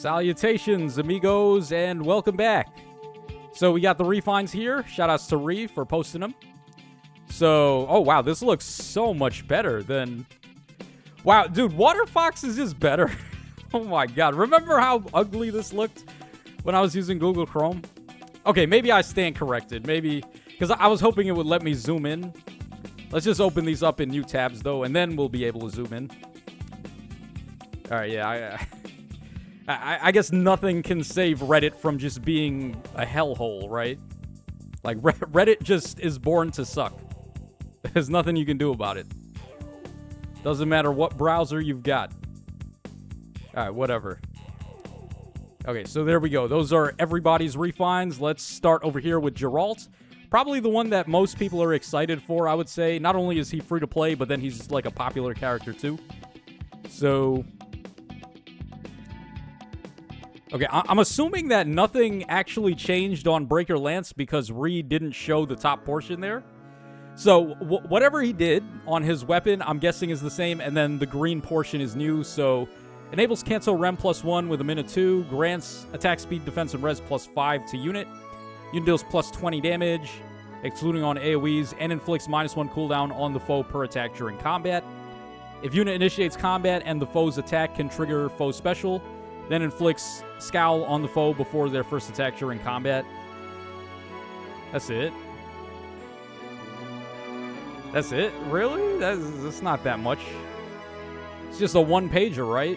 Salutations, amigos, and welcome back. So we got the refines here. Shoutouts to Ree for posting them. So, oh wow, this looks so much better than... Wow, dude, Water Fox is just better. Oh my god, remember how ugly this looked when I was using Google Chrome? Okay, maybe I stand corrected. Maybe, because I was hoping it would let me zoom in. Let's just open these up in new tabs, though, and then we'll be able to zoom in. All right, yeah, I guess nothing can save Reddit from just being a hellhole, right? Like, Reddit just is born to suck. There's nothing you can do about it. Doesn't matter what browser you've got. All right, whatever. Okay, so there we go. Those are everybody's refines. Let's start over here with Jeralt. Probably the one that most people are excited for, I would say. Not only is he free to play, but then he's like a popular character too. So... Okay, I'm assuming that nothing actually changed on Breaker Lance because Reed didn't show the top portion there. So whatever he did on his weapon, I'm guessing is the same, and then the green portion is new. So enables cancel rem +1 with a minute 2, grants attack speed, defense, and res +5 to unit. Unit deals +20 damage, excluding on AoEs, and inflicts -1 cooldown on the foe per attack during combat. If unit initiates combat and the foe's attack can trigger foe special, then inflicts Scowl on the foe before their first attack during combat. That's it. That's it? Really? That's not that much. It's just a one-pager, right?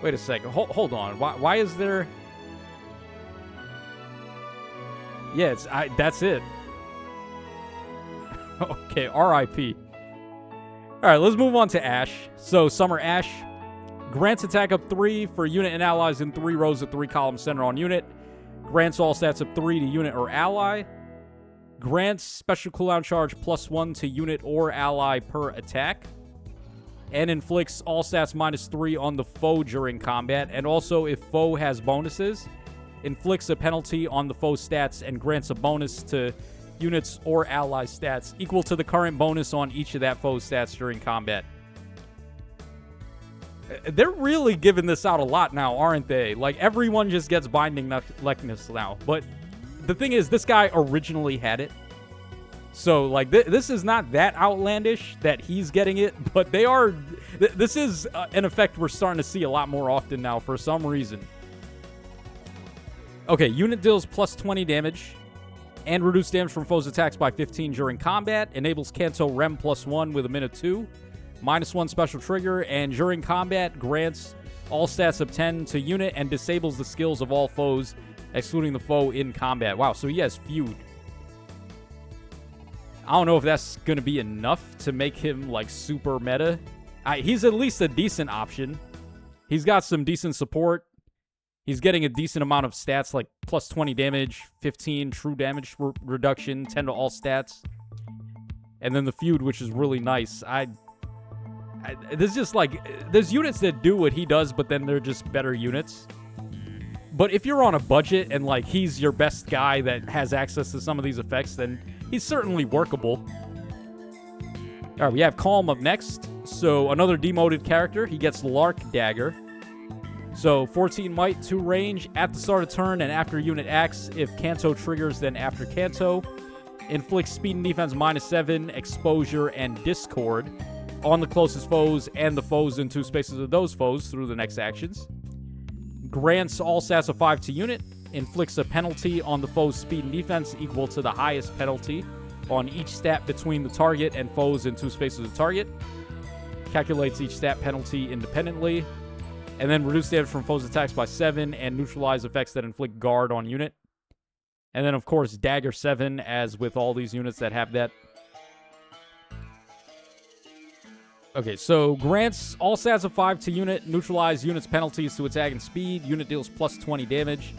Wait a second. Hold on. Why is there... Yeah, that's it. Okay, R.I.P. Alright, let's move on to Ash. So, Summer Ash... Grants attack up 3 for unit and allies in 3 rows of 3 columns center on unit. Grants all stats up 3 to unit or ally. Grants special cooldown charge +1 to unit or ally per attack. And inflicts all stats -3 on the foe during combat. And also, if foe has bonuses, inflicts a penalty on the foe stats and grants a bonus to units or ally stats equal to the current bonus on each of that foe's stats during combat. They're really giving this out a lot now, aren't they? Like, everyone just gets Binding Likeness now. But the thing is, this guy originally had it. So, like, this is not that outlandish that he's getting it. But they are... This is an effect we're starting to see a lot more often now for some reason. Okay, unit deals +20 damage. And reduce damage from foes' attacks by 15 during combat. Enables Canto Rem +1 with a minute 2. -1 special trigger, and during combat, grants all stats of 10 to unit and disables the skills of all foes, excluding the foe in combat. Wow, so he has Feud. I don't know if that's going to be enough to make him, like, super meta. He's at least a decent option. He's got some decent support. He's getting a decent amount of stats, like +20 damage, 15 true damage reduction, 10 to all stats. And then the Feud, which is really nice. There's just, like, there's units that do what he does, but then they're just better units. But if you're on a budget and, like, he's your best guy that has access to some of these effects, then he's certainly workable. All right, we have Colm up next. So, another demoted character. He gets Lark Dagger. So, 14 might, 2 range, at the start of turn and after unit acts. If Canto triggers, then after Canto. Inflicts speed and defense -7, exposure, and discord on the closest foes and the foes in 2 spaces of those foes through the next actions. Grants all stats of 5 to unit. Inflicts a penalty on the foe's speed and defense equal to the highest penalty on each stat between the target and foes in 2 spaces of the target. Calculates each stat penalty independently. And then reduce damage from foes' attacks by 7 and neutralize effects that inflict guard on unit. And then, of course, Dagger 7, as with all these units that have that. Okay, so grants all stats of 5 to unit, neutralize unit's penalties to attack and speed, unit deals +20 damage,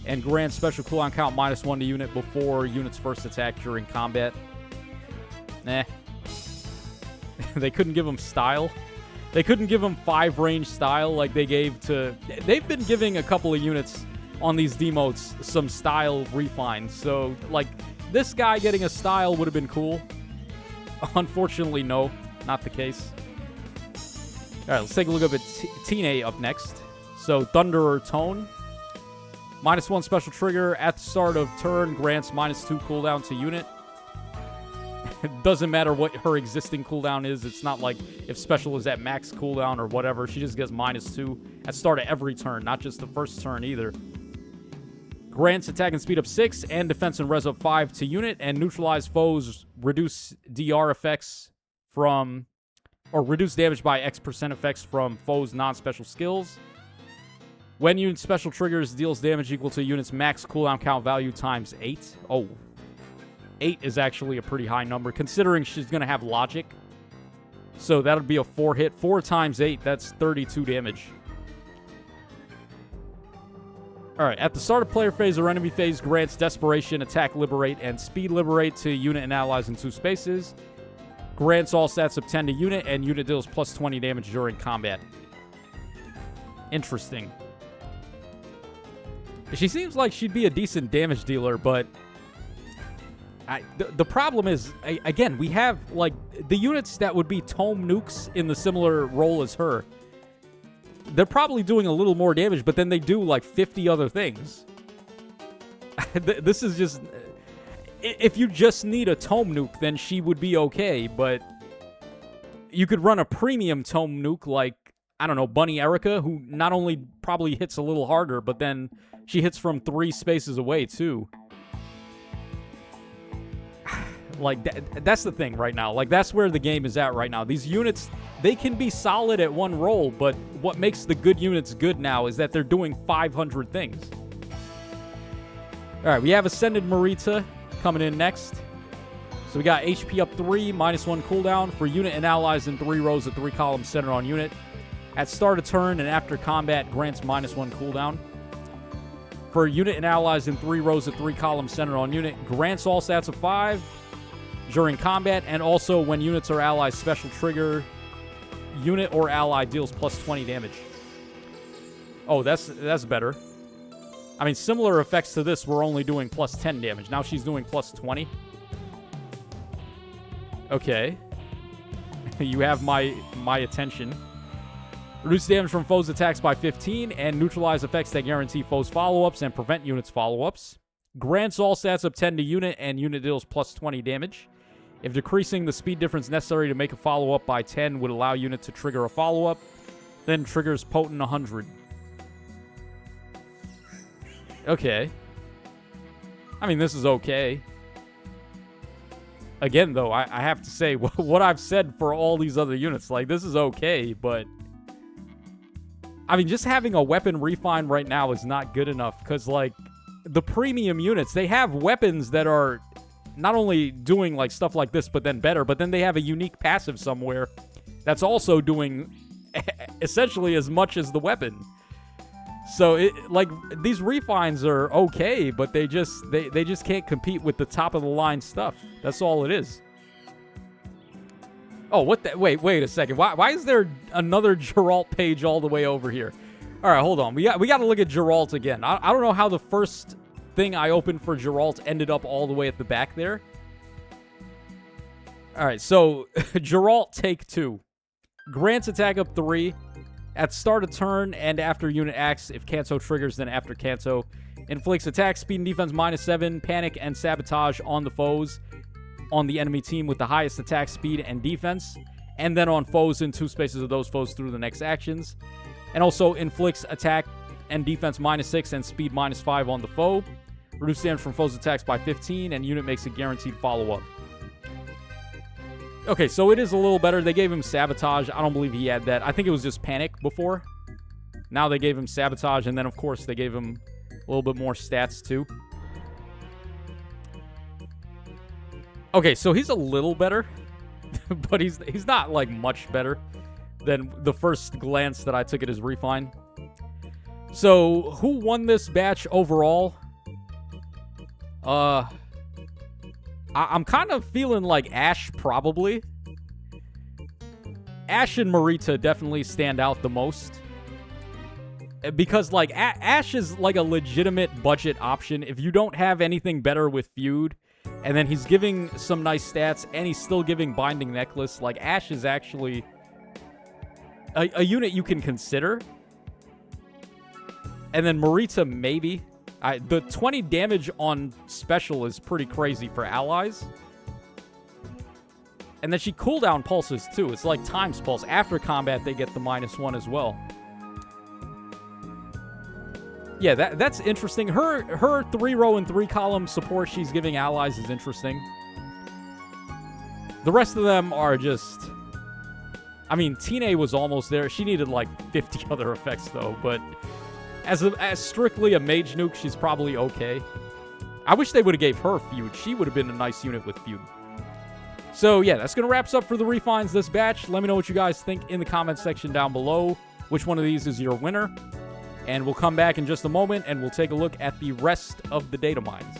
and grants special cooldown count -1 to unit before unit's first attack during combat. Nah. They couldn't give him style. They couldn't give him 5 range style like they gave to... They've been giving a couple of units on these demotes some style refines, so, like, this guy getting a style would have been cool. Unfortunately, no. Not the case. All right, let's take a look up at Tine up next. So Thunder or Tone. -1 special trigger at the start of turn grants -2 cooldown to unit. It doesn't matter what her existing cooldown is. It's not like if special is at max cooldown or whatever. She just gets -2 at start of every turn, not just the first turn either. Grants attack and speed up 6 and defense and res up 5 to unit, and neutralize foes, reduce DR effects from, or reduce damage by X% effects from foes' non-special skills. When unit special triggers, deals damage equal to unit's max cooldown count value times 8. Oh, 8 is actually a pretty high number, considering she's going to have logic. So that'll be a 4 hit. 4 times 8, that's 32 damage. Alright, at the start of player phase or enemy phase, grants Desperation, Attack, Liberate, and Speed Liberate to unit and allies in 2 spaces. Grants all stats of 10 to unit, and unit deals +20 damage during combat. Interesting. She seems like she'd be a decent damage dealer, but the problem is, again, we have, like, the units that would be tome nukes in the similar role as her. They're probably doing a little more damage, but then they do, like, 50 other things. This is just... If you just need a tome nuke, then she would be okay, but you could run a premium tome nuke like, I don't know, Bunny Erica, who not only probably hits a little harder, but then she hits from 3 spaces away, too. Like, that's the thing right now. Like, that's where the game is at right now. These units, they can be solid at one roll, but what makes the good units good now is that they're doing 500 things. All right, we have Ascended Marita coming in next. So we got HP up 3, -1 cooldown for unit and allies in 3 rows of 3 columns centered on unit. At start of turn and after combat, grants -1 cooldown. For unit and allies in 3 rows of 3 columns centered on unit, grants all stats of 5 during combat, and also when units or allies special trigger, unit or ally deals +20 damage. Oh, that's better. I mean, similar effects to this were only doing +10 damage. Now she's doing +20. Okay. You have my attention. Reduce damage from foes' attacks by 15, and neutralize effects that guarantee foes' follow-ups and prevent units' follow-ups. Grants all stats up 10 to unit, and unit deals +20 damage. If decreasing the speed difference necessary to make a follow-up by 10 would allow unit to trigger a follow-up, then triggers potent 100. Okay. I mean, this is okay. Again, though, I have to say, what I've said for all these other units, like, this is okay, but... I mean, just having a weapon refine right now is not good enough, because, like, the premium units, they have weapons that are not only doing, like, stuff like this, but then better, but then they have a unique passive somewhere that's also doing essentially as much as the weapon. So, like, these refines are okay, but they just can't compete with the top-of-the-line stuff. That's all it is. Oh, what the... Wait a second. Why is there another Jeralt page all the way over here? All right, hold on. We got to look at Jeralt again. I don't know how the first thing I opened for Jeralt ended up all the way at the back there. All right, so Jeralt take 2. Grants attack up 3. At start of turn and after unit acts, if Canto triggers, then after Canto. Inflicts attack, speed, and defense -7, panic, and sabotage on the foes on the enemy team with the highest attack, speed, and defense, and then on foes in 2 spaces of those foes through the next actions. And also inflicts attack and defense -6 and speed -5 on the foe. Reduce damage from foes' attacks by 15, and unit makes a guaranteed follow-up. Okay, so it is a little better. They gave him sabotage. I don't believe he had that. I think it was just panic before. Now they gave him sabotage, and then, of course, they gave him a little bit more stats, too. Okay, so he's a little better, but he's not, like, much better than the first glance that I took at his refine. So, who won this batch overall? I'm kind of feeling like Ash, probably. Ash and Marita definitely stand out the most. Because, like, Ash is, like, a legitimate budget option. If you don't have anything better with Feud, and then he's giving some nice stats, and he's still giving Binding Necklace, like, Ash is actually a unit you can consider. And then Marita, maybe. The 20 damage on special is pretty crazy for allies. And then she cooldown pulses, too. It's like times pulse. After combat, they get the -1 as well. Yeah, that's interesting. Her 3-row and 3-column support she's giving allies is interesting. The rest of them are just... I mean, Tine was almost there. She needed like 50 other effects, though. But as strictly a mage nuke, she's probably okay. I wish they would have gave her Feud. She would have been a nice unit with Feud. So, yeah, that's going to wrap us up for the refines this batch. Let me know what you guys think in the comment section down below. Which one of these is your winner? And we'll come back in just a moment, and we'll take a look at the rest of the data mines.